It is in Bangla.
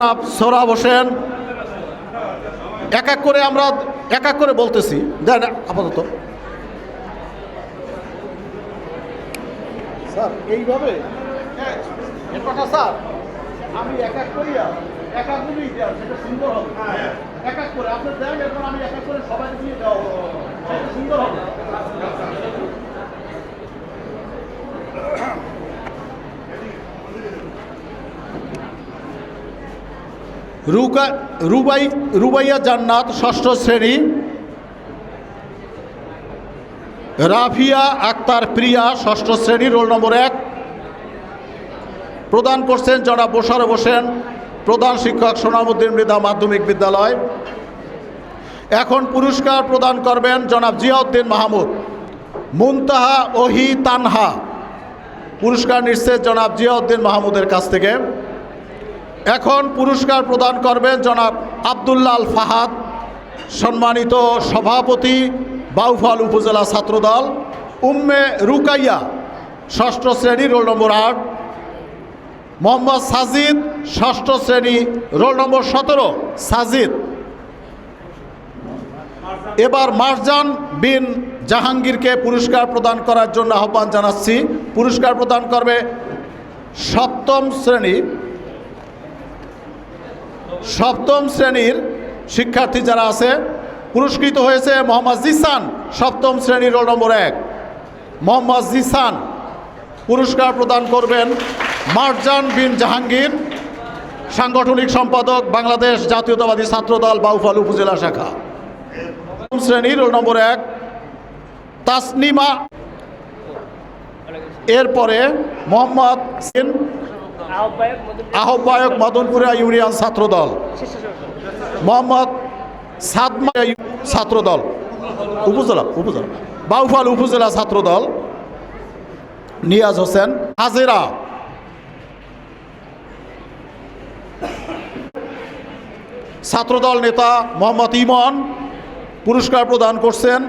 সোহরাব হোসেন এক এক করে আমরা এক এক করে বলতেছি। দেন আপাতত স্যার এইভাবে কথা স্যার আমি এক এক করিয়া এক এক করেই দেওয়া সেটা সুন্দর হবে। এক এক করে আপনি দেন, এরপর আমি এক এক করে সবাই দিয়ে দেওয়া সেটা সুন্দর হবে। রুবাইয়া জান্নাত ষষ্ঠ শ্রেণী, রাফিয়া আক্তার প্রিয়া ষষ্ঠ শ্রেণী, রোল নম্বর 1। প্রদান করছেন জনাব মোশাররফ হোসেন, প্রধান শিক্ষক, সোনামুদ্দিন মৃধা মাধ্যমিক বিদ্যালয়। এখন পুরস্কার প্রদান করবেন জনাব জিয়াউদ্দিন মাহমুদ, মুনতাহা ওহি তানহা। পুরস্কার নিচ্ছে জনাব জিয়াউদ্দিন মাহমুদের কাছ থেকে। এখন পুরস্কার প্রদান করবেন জনাব আব্দুল্লাহ আল ফাহাদ, সম্মানিত সভাপতি বাউফল উপজেলা ছাত্রদল। উম্মে রুকাইয়া ষষ্ঠ শ্রেণী, রোল নম্বর 8। মোহাম্মদ সাজিদ ষষ্ঠ শ্রেণী, রোল নম্বর 17 সাজিদ। এবার মারজান বিন জাহাঙ্গীরকে পুরস্কার প্রদান করার জন্য আহ্বান জানাচ্ছি। পুরস্কার প্রদান করবে সপ্তম শ্রেণীর শিক্ষার্থী যারা আছে। পুরস্কৃত হয়েছে মোহাম্মদ জিসান, সপ্তম শ্রেণীর, রোল নম্বর 1 মোহাম্মদ জিসান। পুরস্কার প্রদান করবেন মারজান বিন জাহাঙ্গীর, সাংগঠনিক সম্পাদক, বাংলাদেশ জাতীয়তাবাদী ছাত্রদল বাউফল উপজেলা শাখা। প্রথম শ্রেণীর, রোল নম্বর 1 তাসনিমা। এরপরে মোহাম্মদ সিন, আহ্বায়ক মদনপুরা ইউনিয়ন ছাত্রদল। মোহাম্মদ সাদমা ছাত্রদল উপজেলা বাউফল উপজেলা ছাত্রদল। নিয়াজ হোসেন হাজেরা। ছাত্রদল নেতা মোহাম্মদ ইমন পুরস্কার প্রদান করছেন।